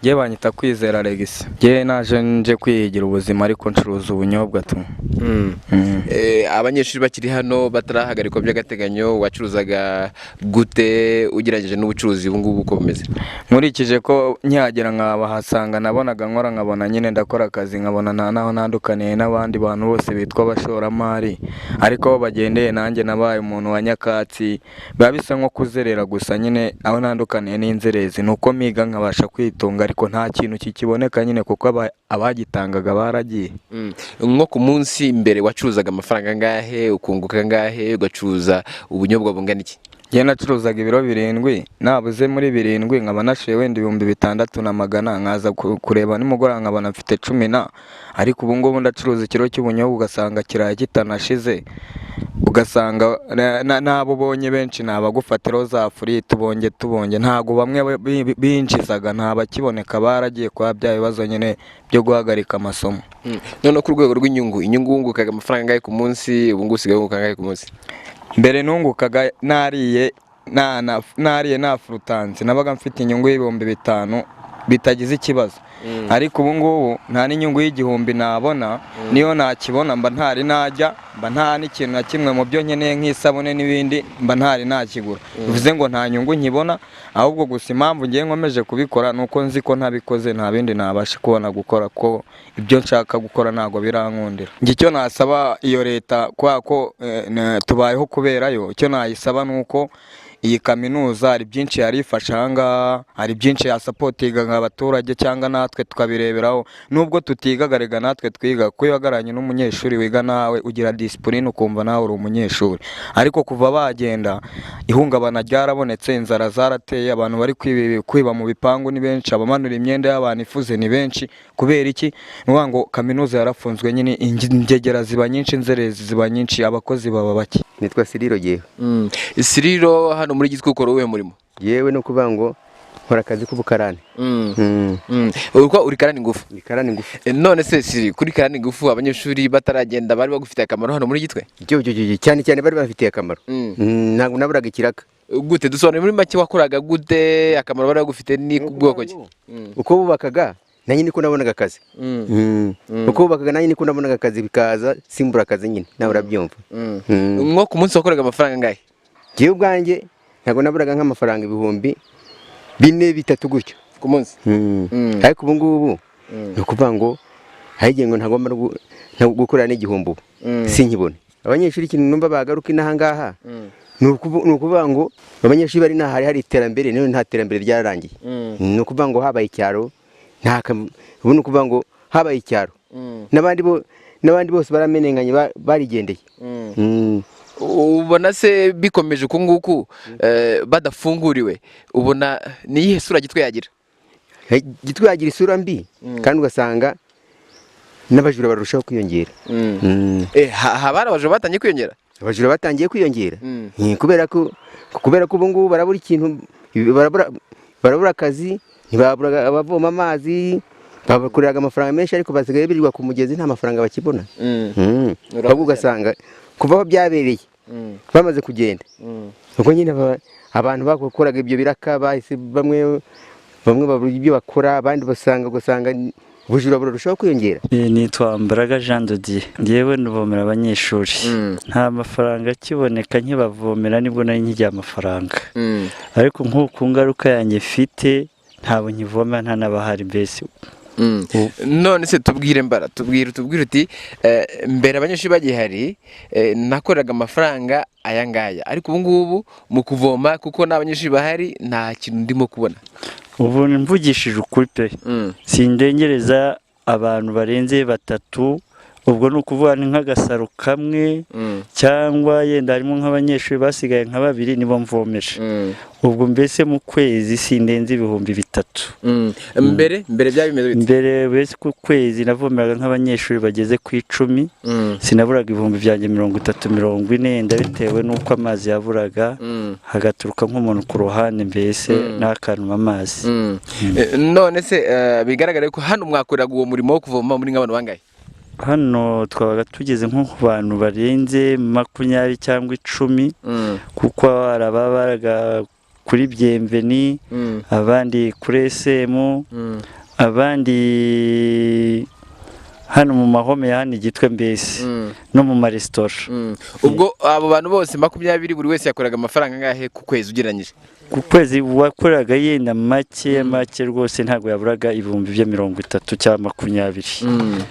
Ngiye banyita kwizera Alex. Ngiye naje nje kwigira ubuzima ariko ncuruza ubunyobwa tu. Abanyeshuri bakiri hano batarahagarikwa by'agateganyo wacuruzaga gute ugerageje n'ubucuruzi ubu ngubu uko bumeze? Nkurikije ko nkihagera nkabahasanga nabonaga nkora nkabona nyine ndakora akazi nkabona nta naho ntandukaniye n'abandi bantu bose bitwa abashoramari, ariko aho bagendeye nanjye nabaye umuntu wa nyakatsi, biba bisa nko kuzerera gusa nyine aho ntandukaniye n'inzerezi nuko miga nkabasha kwitunga ariko nta kintu kikiboneka nyine kuko abagitangaga baragiye. Nko ku munsi imbere wacuruzaga amafaranga ngahe, ukunguka ngahe, ugacuruza ubunyobwa bungana iki? Ngiye nacuruzaga ibiro 7, nabuze muri 7 nkaba nashoye wenda 6,600 nkaza kureba nimugora nkabona mfite 10, ariko ubu ngubu ndacuruza ikiro cy'ubunyobwa ugasanga kiraye kitanashize, ugasanga nabo bonye benshi nabagufatiraho za furi tubonge ntago bamwe binjizaga ntabakiboneka baragiye kwa bya bibazo nyine byo guhagarika amasomo. None ku rwego rw'inyungu wungukaga amafaranga ngahe ku munsi, ubu ngubu usigaye wunguka ngahe ku munsi? Mbere nungukaga nariye nafurutanze nabaga mfite inyungu y'5,000 bitagize ikibazo, ariko ubu ngubu nta n'inyungu y'igihumbi nabona, niyo nakibona mba ntari najya, mba nta n'ikintu na kimwe mu byo nkeneye nk'isabune n'ibindi mba ntari nakigura. Bivuze ngo nta nyungu nkibona, ahubwo gusa impamvu ngiye nkomeje kubikora nuko nzi ko ntabikoze nta bindi nabasha kubona gukora, ko ibyo nshaka gukora ntago birankundira. Ngi cyo nasaba iyo leta kwa ko tubayeho kuberayo, cyo nayisaba nuko iyi kaminuza hari byinshi yarifasha hanga, hari byinshi yasapotinga nk'abaturage cyangwa natwe tukabireberaho, nubwo tutigagarega natwe twiga ko yagaranye n'umunyeshuri wiga nawe ugira discipline ukumva nawe uri umunyeshuri, ariko kuva bagenda ihungabana ryarabonetse, inzara zarateye, abantu bari kwiba mu bipangu ni benshi, abamanura imyenda y'abantu ifuze ni benshi. Kubera iki? Nuvuga ngo kaminuza yarafunzwe nyine, ingegera ziba nyinshi, inzerezi ziba nyinshi, abakozi baba bake. Nitwa Siriro yewe. Siriro hano muri Gitwe ukora uwe murimo? Yewe no kuvuga ngo nkora akazi k'ubukarani. Uko uri karani ngufu? Ni karani ngufu. None se Siri, kuri karani ngufu abanyeshuri bataragenda bari bagufitiye akamaro hano muri Gitwe? Cyane bari bafitiye akamaro. Ntabwo naburaga ikiraka. Gute dusobanura muri make wakoraga gute, akamaro bari bagufite ni kubwoko ki? Uko bubakaga nanjye niko nabonaga akazi. Uko bubakaga nanjye niko nabonaga akazi, bikaza simbura akazi nyine nawe urabyumva. Nko ku munsi wakoraga amafaranga ngahe? Jewe ubwanjye ntabwo naburaga nk'amafaranga 4 3 gutyo ku munsi. Ariko ubu ngubu ni ukuvuga ngo hagiye ngo ntagomba gukora n'igihombo sinkibone. Abanyeshuri ikintu numva bagaruka inaha ngaha ni ukuvuga ngo abanyeshuri bari naha hari iterambere, none nta terambere ryararangiye. Ni ukuvuga ngo habaye icyaro, ubu ni ukuvuga ngo habaye icyaro, n'abandi bose baramenenganye barigendeye. Ubona se bikomeje uko nguku badafunguriwe, ubona ni iyihe sura Gitwe yagira? Gitwe yagira isura mbi, kandi ugasanga n'abajura barushaho kwiyongera. Habara abajura batangiye kwiyongera? Abajura batangiye kwiyongera kubera ko ubu ngubu barabura ikintu, barabura akazi, ntibabura abavoma amazi, babakoreraga amafaranga menshi ariko basigaye birirwa ku mugezi nta mafaranga bakibona. Ahubwo ugasanga kuva aho byabereye bamaze kugenda, ubwo nyine abantu bakoraga ibyo biraka bahise bamwe babura ibyo bakora, abandi ugasanga ubujura burarushaho kwiyongera. Nitwa Mbaraga Jean de Dieu, ngewe nuvomera abanyeshuri, nta mafaranga akiboneka nkibavomera, nibwo nari nkigiye amafaranga, ariko nk'uku ngaruka yanjye mfite ntabwo nkivomera nta n'abahari mbese. None se tubwire uti mbere abanyeshuri bagihari nakoraga amafaranga aya ngaya, ariko ubu ngubu mu kuvoma kuko n'abanyeshuri bahari nta kintu ndimo kubona. Ubu mvugishije ukuri pe, sindengereza abantu barenze 3, ubwo ni ukuvuga ni nk'agasaro kamwe, cyangwa yenda harimo nk'abanyeshuri basigaye nka 2 nibo mvomeje. Ubwo mbese mu kwezi sindenze 3,000. Mbere byari bimeze bite? Mbere bese ku kwezi navomeraga nk'abanyeshuri bageze ku 10, sinaburaga 30,000-40,000 yenda bitewe n'uko amazi yaburaga, hagaturuka nk'umuntu ku ruhande mbese n'akantu amazi. None se bigaragara ko hano mwakoraga uwo murimo wo kuvoma muri nk'abantu bangahe? Hano twabaga tugeze nko ku bantu barenze 20 cyangwa 10, kuko arababaraga kuri Bienveni, abandi kuri SM, abandi hano mu mahome hano Gitwe mbese no mu maresitora. Ubwo abo bantu bose 20 buri wese yakoraga amafaranga ngahe ku kwezi ugereranyije? Ku kwezi wakoraga yenda make rwose ntabwo yaburaga ibihumbi bya 30 cyangwa 20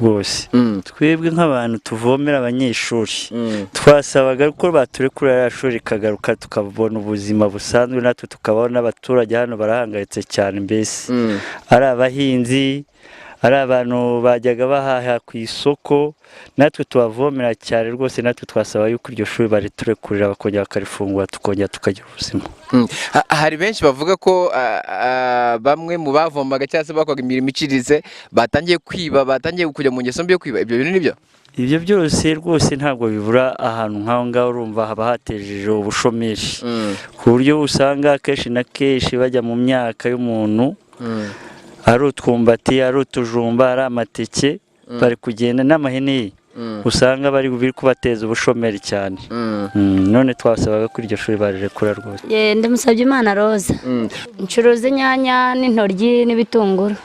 rwose. Twebwe nk'abantu tuvomera abanyeshuri twasabaga ko baturekura yashuri kagaruka tukabona ubuzima busanzwe, natwe tukabona abaturage hano barahangayitse cyane mbese ari abahinzi, ari abantu bajyaga bahaha ku isoko, natwe tubavomera cyane rwose. Natwe twasaba yuko iryo shuri bariturekurira bakongera bakarifungura tukongera tukagira ubuzima. Hari benshi bavuga ko bamwe mu bavomaga cyangwa se bakoraga imirimo iciriritse batangiye kwiba, batangiye kujya mu ngeso mbi yo kwiba. Ibyo bintu nibyo? Ibyo byose rwose ntabwo bibura ahantu nk'aho ngaho, urumva haba hatejeje ubushomeri ku buryo usanga kenshi na kenshi bajya mu myaka y'umuntu, ari utwumbati, ari utujumba, ari amateke, bari kugenda n'amahene ye, usanga bari kubateza ubushomeri cyane. None twasabaga ko iryo shuri barirekura rwose. Ndamusabye Imana Roza, ncuruza inyanya n'intoryi n'ibitunguru.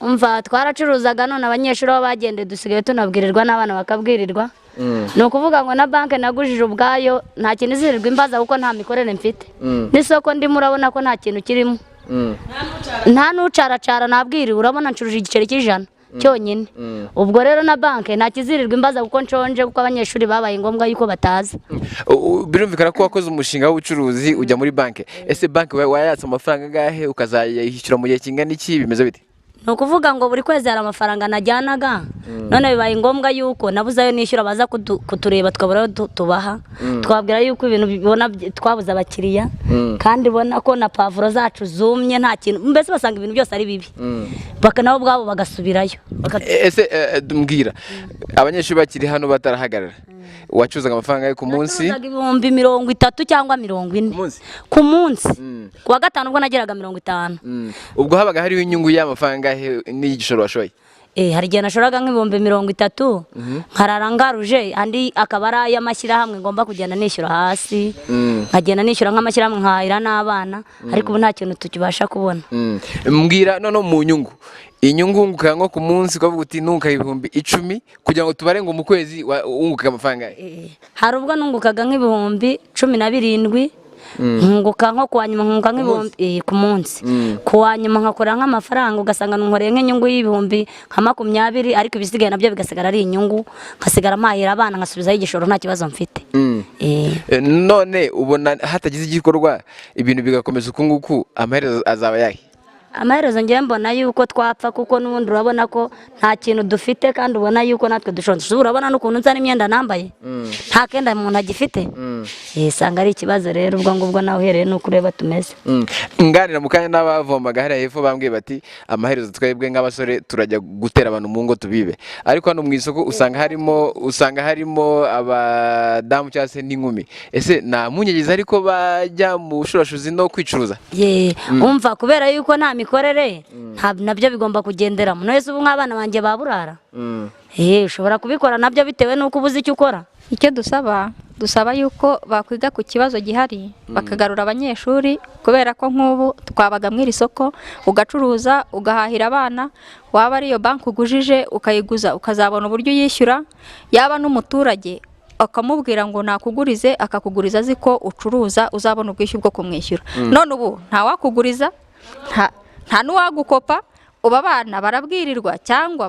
Umva twaracuruzaga, none abanyeshuri aho bagende dusigaye tunabwirirwa n'abana bakabwirirwa. Ni ukuvuga ngo na banki nagujije ubwayo nta kintu izirirwa imbaza kuko nta mikorere mfite, n'isoko ndimo urabona ko nta kintu kirimo, nta n'ucaracara nabwiriwe, urabona ncuruje igiceri cy'ijana cyonyine. Ubwo rero na banki nta kizirirwa imbaza kuko nshonje, kuko abanyeshuri babaye ngombwa yuko bataza. Birumvikana ko wakoze umushinga w'ubucuruzi ujya muri banki. Ese banki wayatse amafaranga gahe ukazayishyura mu gihe kingana iki, bimeze bite? Ni ukuvuga ngo buri kwezi hari amafaranga najyanaga, none bibaye ngombwa yuko nabuzayo nishyura, baza kutureba tukabura tubaha, twabwira yuko ibintu bibona twabuze abakiriya, kandi bona ko na pavuro zacu zumye nta kintu, mbese basanga ibintu byose ari bibi, nabo ubwabo bagasubirayo. Ese mbwira abanyeshuri bakiri hano batarahagarara, wacuzaga amafaranga yo ku munsi? Ibihumbi 30 cyangwa 40 ku munsi. Kuwa gatanu ubwo nageraga 50. Ubwo habaga hariho inyungu y'amafaranga n'igishoro washoye? Hari igihe nashoraga nk'ibihumbi 30 nkarara ngaruje, andi akaba ari ay'amashyirahamwe ngomba kugenda nishyura hasi, nkagenda nishyura nk'amashyirahamwe nkahahira n'abana, ariko ubu nta kintu tukibasha kubona. Mbwira none mu nyungu, inyungu unguka nko ku munsi ukavuga uti nunguka ibihumbi 10 kugira ngo tubare ngo mu kwezi unguka amafaranga? Hari ubwo nungukaga nk'ibihumbi 17, nkunguka nko kuwa nyuma nkunguka nk'ibihumbi ku munsi, kuwa nyuma nkakora nk'amafaranga ugasanga nkoreye nk'inyungu y'ibihumbi nka 20, ariko ibisigaye nabyo bigasigara ari inyungu, nkasigara mpahira abana nkasubizaho igishoro nta kibazo mfite. None ubona hatagize igikorwa ibintu bigakomeza uku nguku, amaherezo azaba yahe? Amaherezo ngiye mbona yuko twapfa, kuko n'ubundi urabona ko nta kintu dufite, kandi ubona yuko natwe dushonje. Urabona n'ukuntu nza n'imyenda nambaye, nta kenda umuntu agifite. Sanga ari ikibazo rero, ubwo ngubwo nawe uhereye nuko ureba tumeze. Nganira mu kanya n'abavomaga hariya hepfo bambwiye bati amaherezo twebwe nk'abasore turajya gutera abantu mu ngo tubibe, ariko hano mu isoko usanga harimo abadamu cyangwa se n'inkumi. Ese nta munyegeza ariko bajya mu bushurashuzi no kwicuruza? Umva kubera yuko nta mikorere nabyo bigomba kugenderamo. None ubu nk'abana banjye baburara, ushobora kubikora nabyo bitewe n'uko ubuze icyo ukora. Icyo dusaba yuko bakwiga ku kibazo gihari, bakagarura abanyeshuri, kubera ko nk'ubu twabaga mu iri soko ugacuruza ugahahira abana, waba ariyo banki ugujije ukayiguza ukazabona uburyo yishyura, yaba n'umuturage akamubwira ngo nakugurize akakuguriza azi ko ucuruza uzabona ubwishyu bwo kumwishyura. None ubu nta wakuguriza, nta n'uwagukopa, uba abana barabwirirwa cyangwa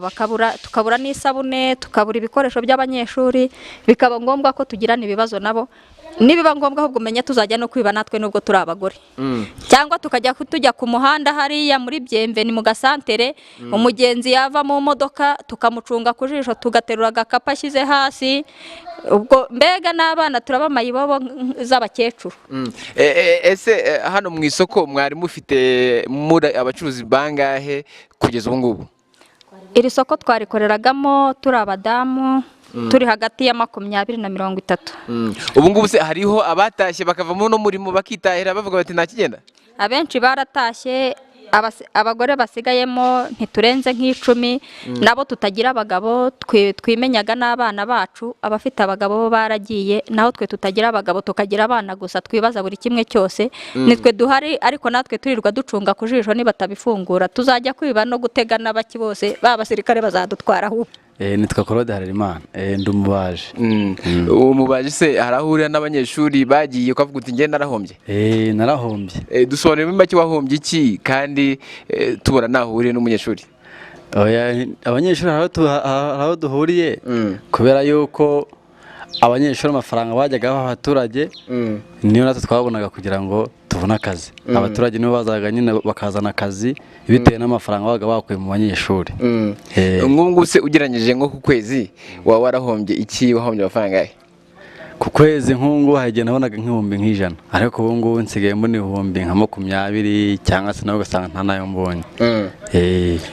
tukabura n'isabune, tukabura ibikoresho by'abanyeshuri, bikaba ngombwa ko tugirana ibibazo nabo. Nibiba ngombwa ahubwo umenya tuzajya no kwiba natwe nubwo turi abagore, cyangwa tujya ku muhanda hariya muri Bienveni mu gasantere, umugenzi yava mu modoka tukamucunga ku jisho tugaterura agakapu ashyize hasi. Ubwo mbega n'abana turaba mayibobo z'abakecuru. Ese hano mu isoko mwari mufite muri abacuruzi bangahe kugeza ubu ngubu? Iri soko twarikoreragamo turi abadamu turi hagati ya 20 na 30. Ubu ngubu se hariho abatashye bakava mu no murimo bakitahira bavuga bati nta kigenda? Abenshi baratashye, abagore basigayemo ntiturenze nk'icumi nabo tutagira abagabo twimenyaga n'abana bacu abafite abagabo bo baragiye naho twe tutagira abagabo tukagira abana gusa twibaza buri kimwe cyose nitwe duhari ariko natwe turirwa ducunga ku jisho nibatabifungura tuzajya kwiba no gutega n'abaki bose b'abasirikare bazadutwara ahubwo. Nitwa Claude Harerimana ndi umubaji. Umubaji se harahurira n'abanyeshuri bagiye ukavuga uti ngenda narahombye? Narahombye. Dusobanurira muri make wahombye iki kandi tubona nahuriye n'umunyeshuri? Abanyeshuri haraho duhuriye kubera yuko abanyeshuri amafaranga bajyaga baha abaturage niyo natwe twabonaga kugira ngo tubone akazi. Abaturage nibo bazaga nyine bakazana akazi bitewe n'amafaranga babaga bakuye mu banyeshuri. Nk'ubu se ugereranyije nko ku kwezi waba warahombye iki, wahombye amafaranga yahe? Ku kwezi nk'ubu hagiye nabonaga nk'ibihumbi nk'ijana ariko ubu ngubu nsigaye mbona ibihumbi nka 20 cyangwa se nawe ugasanga nta nayo mbonye.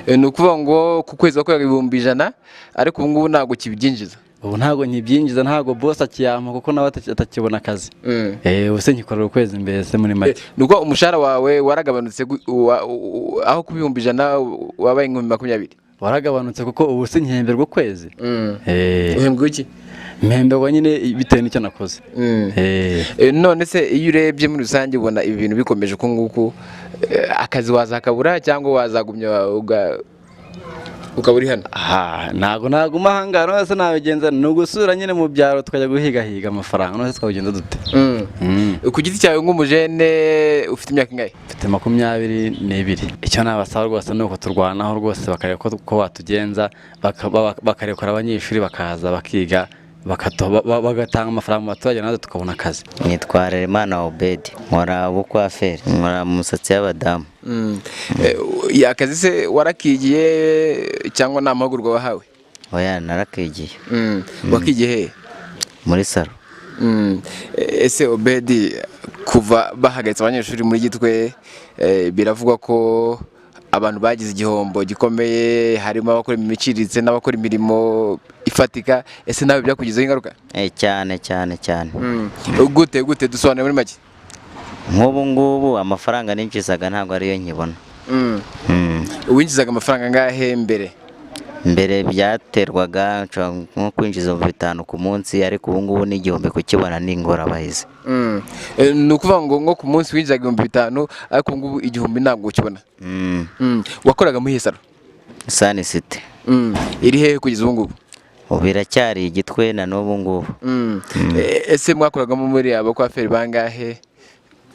Ni ukuvuga ngo ku kwezi wakoraga ibihumbi 100 ariko ubu ngubu ntabwo kibyinjiza? Ubu ntabwo nkibyinjiza, ntabwo boss akiyampa kuko nawe atakibona akazi. Ubuse nkikorera ukwezi mbese muri make. Nuko umushahara wawe waragabanutse aho ku bihumbi 100 wabaye 20. Waragabanutse kuko ubu se nkihemberwa ukwezi. Uhembwa iki? Mpemberwa nyine bitewe n'icyo nakoze. None se iyo urebye muri rusange ubona ibi bintu bikomeje uko nguko akazi wazakabura cyangwa wazagumya ukaburi hano? Ntago naguma hangara nose nabigenza no gusura nyine mu byaro tukajya guhiga amafaranga nose twabigenza dute. Ku giti cyawe nk'umujene ufite imyaka ingahe? Mfite 22. Icyo nabasaba rwose nuko turwanaho rwose bakareka ko batugenza bakarekora abanyeshuri bakaza bakiga bagatanga amafaranga mu baturage natwe tukabona akazi. Nitwa Harerimana Obedi nkora bukwaferi nkora mu musatsi y'abadamu. Akazi se warakigiye cyangwa nta mahugurwa wahawe? Oya narakigiye. Wakigiye he? Muri salo. Ese Obedi kuva bahagaritse abanyeshuri muri Gitwe biravugwa ko abantu bagize igihombo gikomeye harimo abakora imiciritse n'abakora imirimo ifatika. Ese nawe byakugizeho ingaruka? Cyane. Gute dusobanure muri make? Nk'ubu ngubu amafaranga ninjizaga ntabwo ariyo nkibona. Winjizaga amafaranga ngahe mbere? Mbere byaterwaga nko kwinjiza 5 ku munsi ariko ubu ngubu n'igihombe kukibona n'ingorabahizi. Ni ukuvuga ngo nko ku munsi winjizaga 5,000 ariko ngubu igihombe ntabwo ukibona. Wakoraga muri salo? Sani City. Iri hehe kugeza ubu ngubu? Biracyari Gitwe na n'ubu ngubu. Ese mwakoragamo muri abakwaferi bangahe?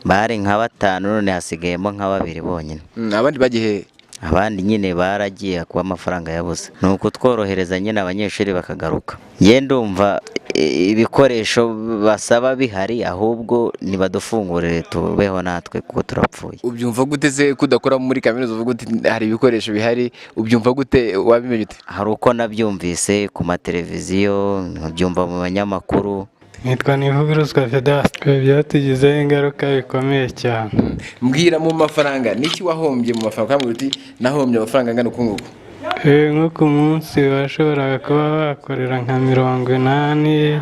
Bari nka 5 none hasigayemo nka 2 bonyine. Abandi bagiye? Abandi nyine baragiye kuba amafaranga yabuze. Nuko tworohereza nyine abanyeshuri bakagaruka. Nge ndumva ibikoresho basaba bihari ahubwo nibadufungurire tubeho natwe kuko turapfuye. Ubyumva gute se kudakora muri kaminuza uvuga uti hari ibikoresho bihari? Ubyumva gute, wabimenye ute? Hari uko nabyumvise ku mateleviziyo, nabyumva mu banyamakuru. Nitwa Nivuguruzwa Vedaste. Byatugizeho ingaruka bikomeye cyane. Mbwira mu mafaranga niki wahombye mu mafaranga kamwe uti nahombye amafaranga ngana uko nguko? Nko ku munsi washoboraga kuba wakorera nka 80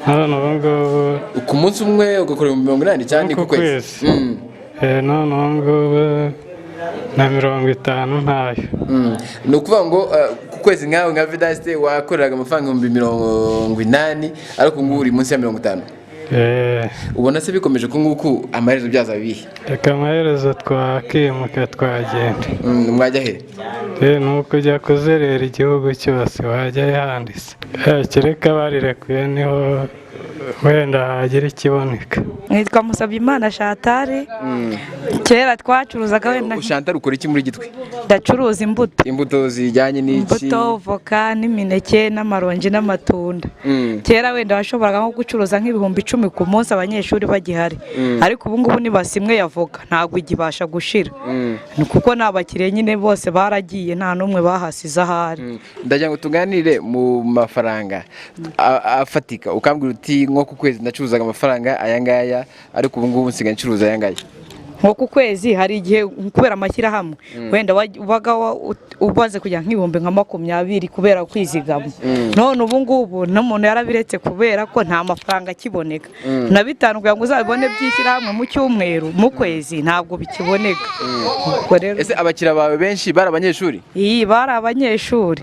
none ubu ngubu. Ku munsi umwe ugakorera 80 cyane ku kwezi? None ubu ngubu na 50 ntayo. Ni ukuvuga ngo ku kwezi nkawe nka Vedaste wakoreraga amafaranga 80 ariko ngubu uri munsi ya 50. Ubona se bikomeje ko nguko amaherezo byaza bihe? Reka amaherezo twakimuka twagenda. Mwajya he? Nuko ujya kuzerera igihugu cyose wajya yanditse. Kereka barirekuye niho wenda hagira ikiboneka. Nitwa Musabyimana Chantal. Kera twacuruzaga wenda. Chantal ukora iki muri Gitwe? Ndacuruza imbuto. Imbuto zijyanye n'iki? Imbuto, voka n'imineke n'amaronji n'amatunda. Kera wenda washoboraga nko gucuruza nk'ibihumbi 10 ku munsi abanyeshuri bagihari. Ariko ubu ngubu nibasimwe ya voka ntabwo igibasha gushira. Kuko nabakiriye nyine bose baragiye nta numwe bahasize ahari. Ndagira ngo tuganire mu mafaranga afatika. Ukambwira uti nko ku kwezi ndacuruzaga amafaranga aya ngaya ariko ubu ngubu nsigaye ncuruza aya ngaya. nko ku kwezi hari igihe kubera amashyirahamwe wenda ubaga ubaze kujya nk'ibihumbi nka 20 kubera kwizigama none ubu ngubu n'umuntu yarabiretse kubera ko nta mafaranga akiboneka na 5 kugira ngo uzabone byishyirahamwe mu cyumweru mu kwezi ntabwo bikiboneka. Ese abakira bawe benshi bari abanyeshuri? Iyi bari abanyeshuri.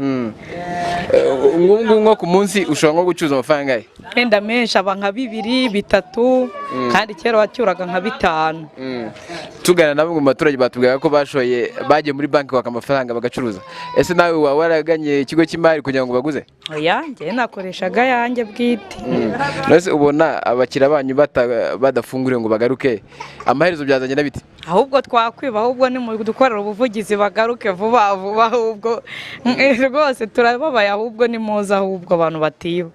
Nko ku munsi ushobora nko gucuruza amafaranga ye? Wenda menshi aba nka 2, 3 kandi kera wacyuraga nka 5. Tugana na bamwe mu baturage batubwira ko bashoye bagiye muri banki baka amafaranga bagacuruza. Ese nawe waraganye ikigo cy'imari kugira ngo baguze? Oya, njye nakoreshaga yanjye bwite. Nose ubona abakira banyu badafunguriye ngo bagaruke amaherezo byazanye na biti? Ahubwo twakwiba ahubwo ni mu dukorera ubuvugizi bagaruke vuba vuba ahubwo rwose turababaye ahubwo ni muza ahubwo abantu batiba.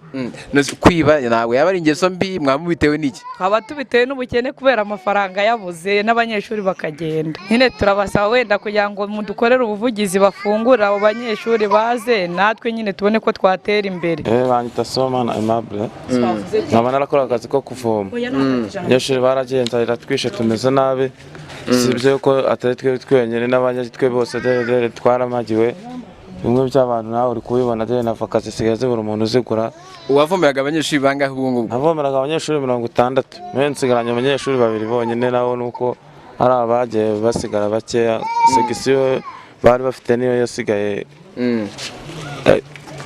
Nose kwiba nawe yaba ari ingeso mbi mwamubitewe n'iki? Aba tubitewe n'ubukene kubera amafaranga yabuze n'abanyeshuri bakagenda. Nyine turabasaba wenda kugira ngo mudukorere ubuvugizi bafungura abo banyeshuri baze natwe nyine tubone ko twatera imbere. Banyita Somana Aimable. Nkaba narakora akazi ko kuvoma. Abanyeshuri baragenza twishe tumeze nabi. Sibyo ko atari twe twenyine n'abanyagitwe bose twaramagiwe. Bimwe by'abantu nawe uri kubibona na vakazi sigaye zibura umuntu uzigura. Uwavomeraga abanyeshuri bangahe ubu ngubu? Avomeraga abanyeshuri 60. Mwe nsigaranye abanyeshuri 2 bonyine nabo nuko ari abagiye basigara bakeya. Segisiyo bari bafite niyo yasigaye.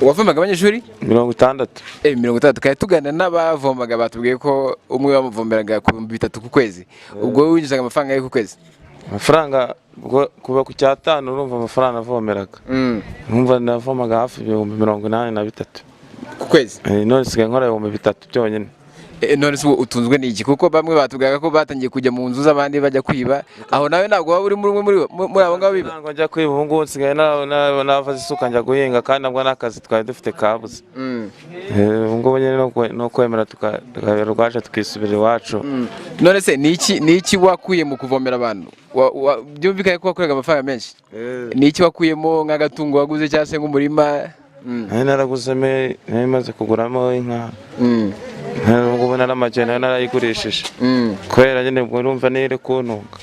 Uwavomaga abanyeshuri 60. 60 kaya tugana n'abavomaga batubwiye ko umwe bamuvomeraga ku 3 ku kwezi. Ubwo winjizaga amafaranga ye ku kwezi? Amafaranga kuba ku cyatanu urumva amafaranga avomeraga. Numva navomaga hafi 83 ku kwezi. None sigaye nkora 3 byonyine. None se utunzwe n'iki? Kuko bamwe batubwiraga ko batangiye kujya mu nzu z'abandi bajya kwiba. Aho nawe ntabwo waba uri muri abo ngabo biba? Ntabwo njya kwiba ubu ngubu nsigaye navaze isuka njya guhinga kandi nabwo n'akazi twari dufite kabuze. Ubu ngubu nyine no kwemera tukabera rwaje tukisubira iwacu. None se ni iki wakuye mu kuvomera abantu? Byumvikanye ko wakorega amafaranga menshi. Ni iki wakuyemo nk'agatungo waguze cyangwa se nk'umurima? Naraguze maze kuguramo inka. Ngubu naramajyana narayigurishije kubera nyine urumva nire kuntunga.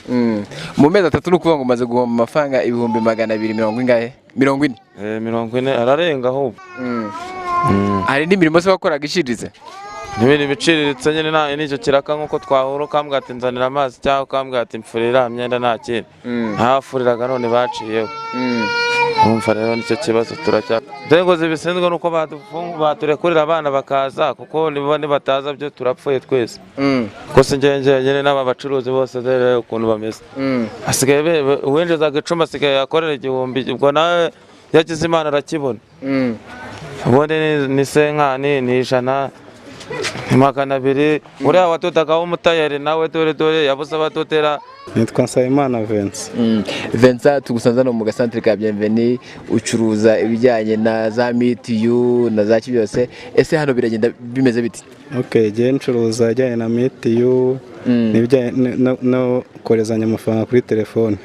Mu mezi 3 nukuvuga ngo maze guhomba amafaranga 240 ingahe? 40? 40 ararenga ahubwo. Hari n'imirimo se wakoraga ishirize? N'ibindi biciriritse nyine n'icyo kiraka nkuko twahura kambwa ati nzanira amazi cyangwa kambwa ati mfurira myenda nta kintu. Ntafuriraga none baciyeho. Umva rero nicyo kibazo turacya. Nzego zibisenzwe nuko baturekurira abana bakaza kuko nibo bataza byo turapfuye twese. Kose ngenje nyine n'aba bacuruzi bose dere ukuntu bameze. Asigaye uwenjeza gicuma asigaye akorera igihombi ubwo nawe yagize Imana arakibona. Ubundi ni senkani ni 100 200 uriya watotagaho umutayeri nawe dore yabuze abatotera. Nitwa Nsabimana Vincent. Vincent tugusanza no mu gasantere ka Bienvenue ucuruza ibijyanye na za mitiyu na za cyose. Ese hano biragenda bimeze biti? Okay, je ncuruza ajyanye na mitiyu n'ibijyanye no korezanya amafaranga kuri telefone.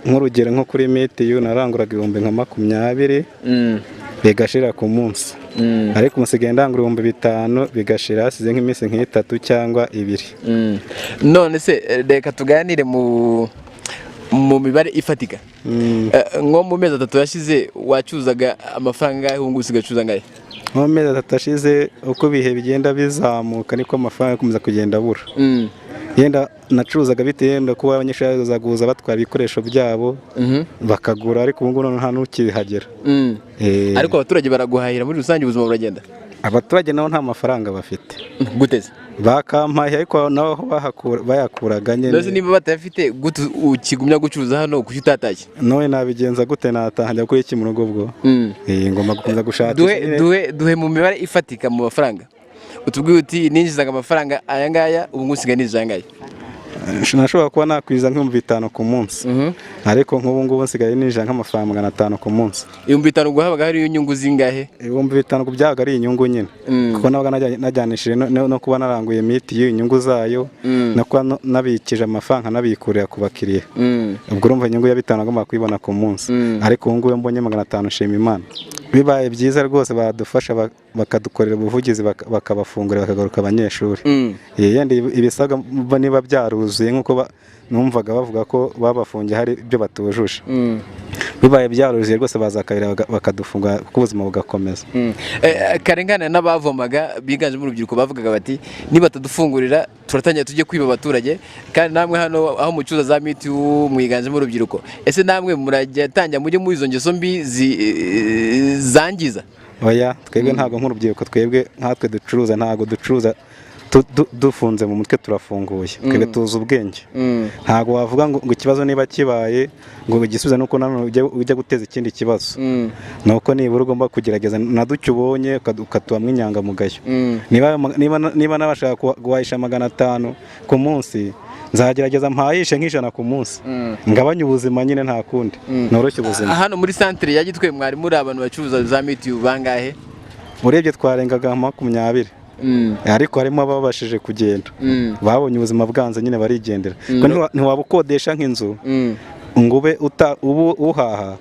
Nk'urugero nko kuri mitiyu naranguraga 20 bigashira ku munsi. Ariko umusigaye ndangura 5,000 bigashira hasize nk'iminsi nk'itatu cyangwa 2. None se reka tuganire mu mibare ifatika. Nko mu mezi 3 yashize wacuzaga amafaranga y'ubu usigacuza ngahe? Mu mezi 3 ashize uko bihe bigenda bizamuka niko amafaranga akomeza kugenda abura. Yenda nacuruzaga bitenda kuba abanyeshuri bazaguza batwara ibikoresho byabo bakagura ariko ubu ngubu nta n'ukihagera. Ariko abaturage baraguhahira muri rusange ubuzima buragenda? Abaturage nabo nta mafaranga bafite. Guteze? Bakampaye ariko nabo bayakuraga nyine. Nose niba batafite gute ukigumya gucuruza hano kuki utatashye? Nowe nabigenza gute natahanja kuri iki mu rugo bwo? Ngomba gukomeza gushaka. Duhe mu mibare ifatika mu mafaranga. Utubwiye uti ninjizaga amafaranga aya ngaya ubu ngusigaye ninjiza ngaye. Nashobora kuba nakwiza nk'5,000 ku munsi. Ariko nk'ubu ngubu nsigaye ninjira nk'amafaranga 500 ku munsi. 5,000 guhabaga hari inyungu zingahe? 5,000 byaga ari inyungu nyine. Kuko nabaga najyanishije no kuba naranguye miti y'inyungu zayo no kuba nabikije amafaranga nabikurira ku bakiriye. Ubwo urumva inyungu ya 5 agomba kwibona ku munsi. Ariko ubu ngubu mbonye 500 shima Imana. bibaye byiza rwose badufasha bakadukorera ubuvugizi bakabafungura bakagaruka abanyeshuri. Yenda ibisabwa niba byaruzuye nk'uko numvaga bavuga ko babafungiye hari ibyo batujuje, bibaye byaruzuye rwose bazakabira bakadufunga kuko ubuzima bugakomeza. Karengane n'abavomaga biganjemo urubyiruko bavugaga bati niba batadufungurira turatangira tujye kwiba abaturage, kandi namwe hano aho mucuruza za mitiyu mwiganjemo urubyiruko, ese namwe murajya mujye muri izo ngeso mbi zangiza? Oya, twebwe ntabwo nk'urubyiruko, twebwe nkatwe ducuruza ntabwo ducuruza dufunze mu mutwe, turafunguye. Twebwe tuzi ubwenge, ntabwo wavuga ngo ikibazo niba kibaye ngo igisubizo nuko nanone ujya guteza ikindi kibazo. Nuko nibura ugomba kugerageza na duke ubonye ukatuhamwe inyangamugayo. Niba nabashaka guhahisha 500 ku munsi, nzagerageza mpahishe nk'ijana ku munsi, ngabanye ubuzima nyine, nta kundi noroshye ubuzima. Hano muri centre ya Gitwe mwari muri abantu bacuruza za mitiyu bangahe? Urebye twarengaga 20, ariko harimo ababashije kugenda, babonye ubuzima bwanze nyine barigendera. Ntiwaba ukodesha nk'inzu ngo ube uhaha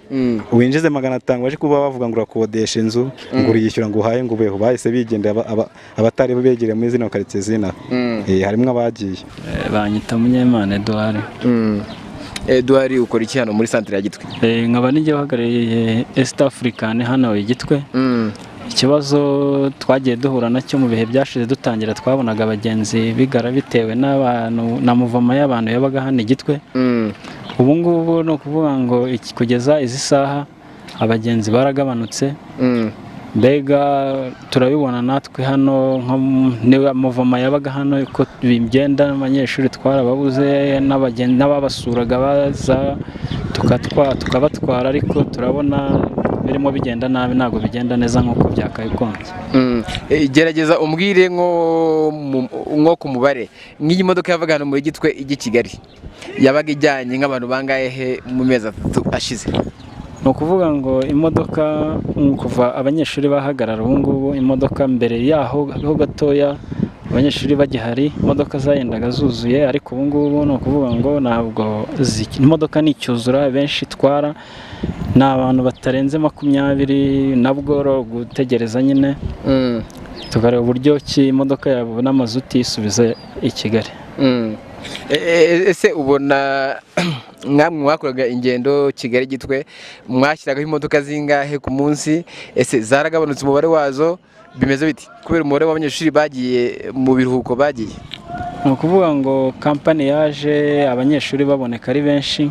winjize 500 baje kuba bavuga ngo urakodesha inzu ngo uriyishyura ngo uhaye ngo ubeho. Bahise bigendera abatari begereye muri zino karitsiye zina, harimo abagiye. Banyita Munyemana Edouard. Edouard, ukora iki hano muri centre ya Gitwe? Nkaba nijye uhagarariye East African hano i Gitwe. Ikibazo twagiye duhura nacyo mu bihe byashize dutangira, twabonaga abagenzi bigara bitewe n'abantu na muvoma y'abantu yabaga hano i Gitwe. Ubu ngubu no kuvuga ngo kugeza izi saha abagenzi baragabanutse. Mbega turabibona natwe hano niba muvoma yabaga hano ko bigenda, abanyeshuri twarababuze, n'ababasuraga baza tukabatwara, ariko turabona birimo bigenda nabi, ntabwo bigenda neza nk'uko byakabikunze. Gerageza umbwire nko ku mubare nk'iyi modoka yavaga hano muri Gitwe ijya i Kigali yabaga ijyanye nk'abantu bangahe mu mezi 3 ashize? Ni ukuvuga ngo imodoka kuva abanyeshuri bahagarara ubu ngubu, imodoka mbere yaho gatoya abanyeshuri bagihari imodoka zayendaga zuzuye, ariko ubu ngubu ni ukuvuga ngo ntabwo imodoka nicyuzura, benshi twara ni abantu batarenze 20, nabwo gutegereza nyine tukareba uburyo ki imodoka yabona amazuti yisubiza i Kigali. Ese ubona mwamwe mwakoraga ingendo Kigali Gitwe mwashyiragaho imodoka zingahe ku munsi? Ese zaragabanutse umubare wazo bimeze biti kubera umubare w'abanyeshuri bagiye mu biruhuko bagiye? Ni ukuvuga ngo kampani yaje abanyeshuri baboneka ari benshi,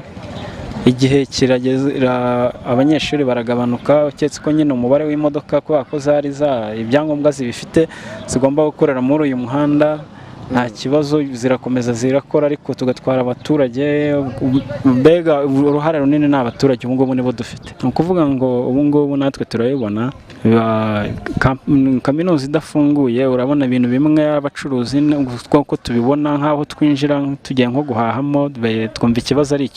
igihe kirageze abanyeshuri baragabanuka, uketse ko nyine umubare w'imodoka ko zari ibyangombwa zibifite zigomba gukorera muri uyu muhanda nta kibazo, zirakomeza zirakora, ariko tugatwara abaturage. Mbega uruhare runini ni abaturage ubu ngubu nibo dufite. Ni ukuvuga ngo ubu ngubu natwe turabibona, kaminuza idafunguye urabona ibintu bimwe abacuruzi uko tubibona nk'aho twinjira tugiye nko guhahamo, twumva ikibazo ari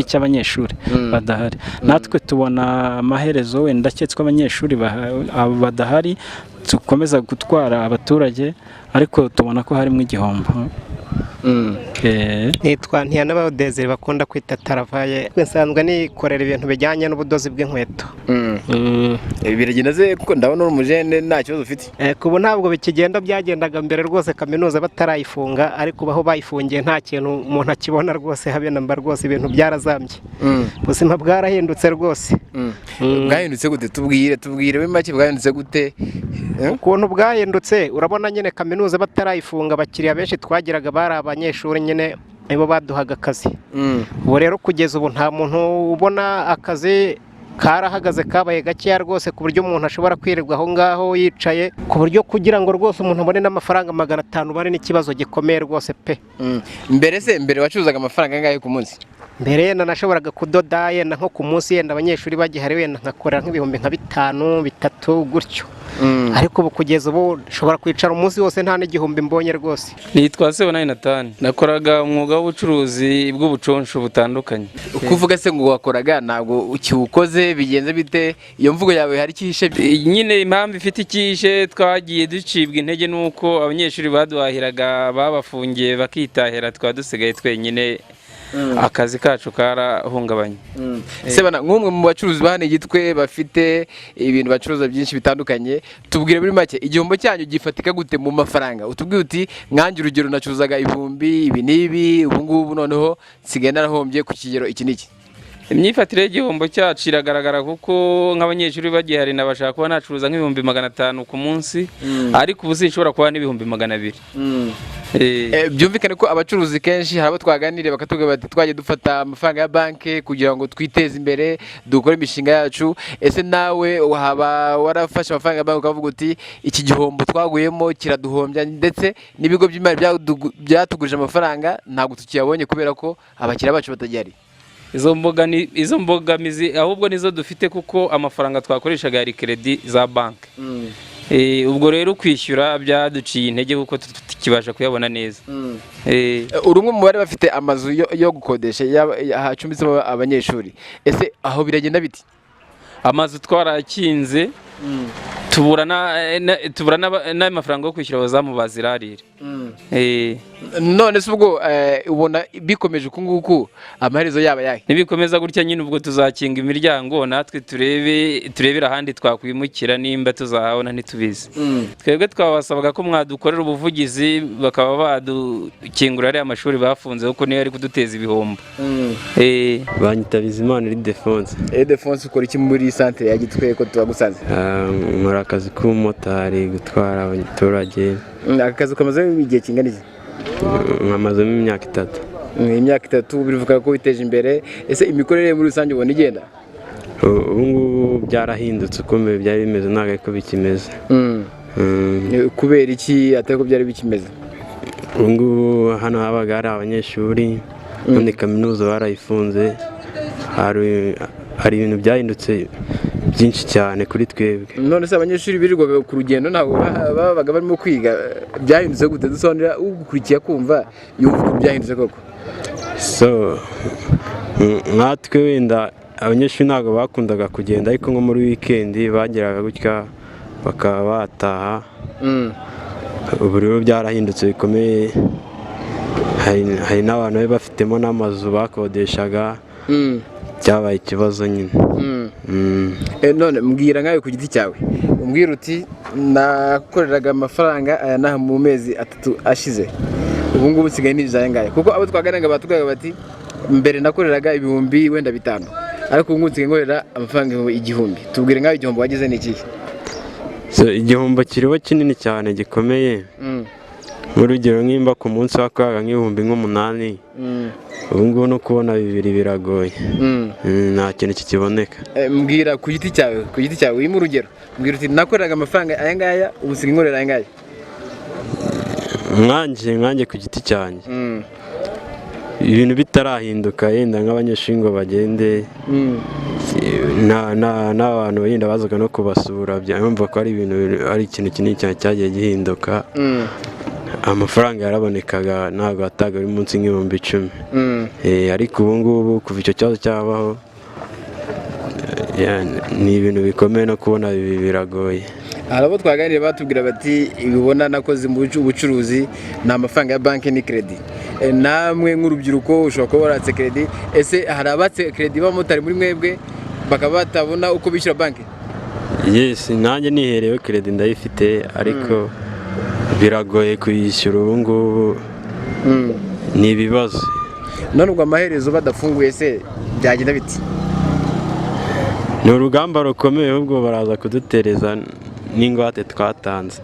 icy'abanyeshuri badahari. Natwe tubona amaherezo wenda aketse ko abanyeshuri badahari dukomeza gutwara abaturage, ariko tubona ko harimo igihombo. Nitwa Ntiyanabahodeze bakunda kwita Taravaye, nsanzwe nikorera ibintu bijyanye n'ubudozi bw'inkweto. Biragenda ze kuko ndabona uri umujene nta kibazo ufite? Kubu ntabwo bikigenda, byagendaga mbere rwose kaminuza batarayifunga, ariko baho bayifungiye nta kintu umuntu akibona rwose, habe namba rwose ibintu byarazambye. Ubuzima bwarahindutse rwose. Bwahindutse gute? Tubwire make bwahindutse gute? Ukuntu bwahindutse urabona nyine kaminuza batarayifunga, abakiriya benshi twagiraga bari abanyeshuri nyine nibo baduhaga akazi. Ubu rero kugeza ubu nta muntu ubona akazi, karahagaze kabaye gakeya rwose, ku buryo umuntu ashobora kwirirwa aho ngaho yicaye, ku buryo kugira ngo rwose umuntu abone n'amafaranga 500 bari n'ikibazo gikomeye rwose pe. Mbere wacuruzaga amafaranga angahe ku munsi? Mbere yenda nashoboraga kudoda yenda nko ku munsi, yenda abanyeshuri bagihari wenda nkakorera nk'ibihumbi nka 5, 3 gutyo. Ariko ubu kugeza ubu nshobora kwicara umunsi wose nta n'igihumbi mbonye rwose. Nitwa Nathan, nakoraga umwuga w'ubucuruzi bw'ubuconsho butandukanye. Kuvuga se ngo wakoraga ntabwo ukiwukoze bigenze bite? Iyo mvugo yawe hari ikihishe? Nyine impamvu ifite ikihishe, twagiye ducibwa intege nuko abanyeshuri baduhahiraga babafungiye bakitahira, twa dusigaye twenyine akazi kacu karahungabanye. Se bana nk'umwe mu bacuruzi ba hano Gitwe bafite ibintu bacuruza byinshi bitandukanye, tubwire muri make igihombo cyanyu gifatika gute mu mafaranga? Utubwire uti nkanjye urugero nacuruzaga ibihumbi ibi n'ibi, ubu ngubu noneho nsigaye narahombye ku kigero iki n'iki. Imyifatire y'igihombo cyacu iragaragara kuko nk'abanyeshuri bagihari nabashaka kuba nacuruza nk'ibihumbi 500 ku munsi, ariko ubu sinshobora kuba n'ibihumbi 200. Byumvikane ko abacuruzi kenshi hari abo twaganiriye bakatubwira bati twagiye dufata amafaranga ya banki kugira ngo twiteze imbere dukore imishinga yacu. Ese nawe waba warafashe amafaranga ya banki ukavuga uti iki gihombo twaguyemo kiraduhombya, ndetse n'ibigo by'imari byatugurije amafaranga ntabwo tukiyabonye kubera ko abakiriya bacu batagihari? Izo mbogamizi ahubwo nizo dufite kuko amafaranga twakoreshaga yari credit za banki. Ubwo rero kwishyura byaduciye intege kuko tukibasha kuyabona neza. Urumwe mu bari bafite amazu yo gukodesha hacumbitsemo abanyeshuri, ese aho biragenda biti? Amazu twarakinze tubura n'amafaranga yo kwishyura abazamu bazirarira. None se ubwo ubona bikomeje uku nguku amaherezo yaba yahe? Nibikomeza gutya nyine ubwo tuzakinga imiryango natwe turebera ahandi twakwimukira nimba tuzahabona ntitubizi. Twebwe twabasabaga ko mwadukorera ubuvugizi bakaba badukingura ari amashuri bafunze kuko niyo ari kuduteza ibihombo. Banyita Bizimana Ildefonse. Ildefonse ukora iki muri centre ya Gitwe ko tubagusanze? Nkora akazi k'umumotari gutwara abaturage. Akazi kamaze igihe kingana iki? Nkamazemo imyaka 3. Imyaka 3 bivuga ko biteje imbere. Ese imikorere muri rusange ubona igenda? Ubu ngubu byarahindutse uko byari bimeze ntabwo ariko bikimeze. Kubera iki atari ko byari bikimeze? Ubu ngubu hano habaga hari abanyeshuri, none Kaminuza barayifunze, hari ibintu byahindutse byinshi cyane kuri twebwe. None se abanyeshuri birirwaga ku rugendo ntabwo babaga barimo kwiga, byahindutse gute? Dusobanurira ugukurikiye kumva yumva ko byahindutse koko. So natwe wenda abanyeshuri ntabwo bakundaga kugenda, ariko nko muri weekend bageraga gutya bakaba bataha. Ubu rero byarahindutse bikomeye, hari n'abantu bari bafitemo n'amazu bakodeshaga, cyabaye ikibazo nyine. None mbwira nkawe ku giti cyawe, umbwira uti nakoreraga amafaranga aya naha mu mezi 3 ashize, ubu ngubu nsigaye nijaya ngaye, kuko abo twaganiraga batubwiraga bati mbere nakoreraga ibihumbi wenda 5, ariko ubu ngubu nsigaye nkorera amafaranga igihumbi. Tubwire nkawe igihombo wagize ni iki? Igihombo kiriho kinini cyane gikomeye. Urugero nk'imba ku munsi wakoraga nk'ibihumbi 8, ubu ngubu no kubona 2 biragoye. Nta kintu kikiboneka. Mbwira ku giti cyawe urimo urugero, mbwira uti nakoreraga amafaranga aya ngaya ubu nsigaye nkorera aya ngaya. Nkanjye ku giti cyanjye ibintu bitarahinduka, yenda nk'abanyeshuri ngo bagende n'abantu yenda bazaga no kubasura, byumva ko ari ikintu kinini cyane cyagiye gihinduka. Amafaranga yarabonekaga ntabwo ataga ari munsi nk'ibihumbi 10. Ariko ubu ngubu kuva icyo kibazo cyabaho ni ibintu bikomeye, no kubona biragoye. Hari abo twaganiriye batubwira bati ibibona nakoze mu bucuruzi ni amafaranga ya banki ni credit. Namwe nk'urubyiruko ushobora kuba waratse credit, ese hari abatse credit b'abamotari muri mwebwe bakaba batabona uko bishyura banki? Yes, nanjye niherewe credit ndayifite, ariko biragoye kuyishyura ubu ngubu, ni ibibazo. None ubwo amaherezo badafunguye se byagenda biti? Ni urugamba rukomeye, ahubwo baraza kudutereza n'ingwate twatanze.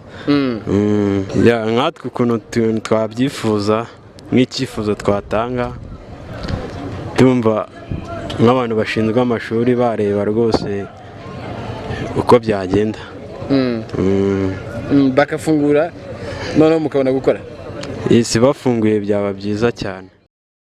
Nkatwe ukuntu twabyifuza, nk'icyifuzo twatanga, tumva nk'abantu bashinzwe amashuri bareba rwose uko byagenda. Bakafungura noneho mukabona gukora? Isi bafunguye byaba byiza cyane.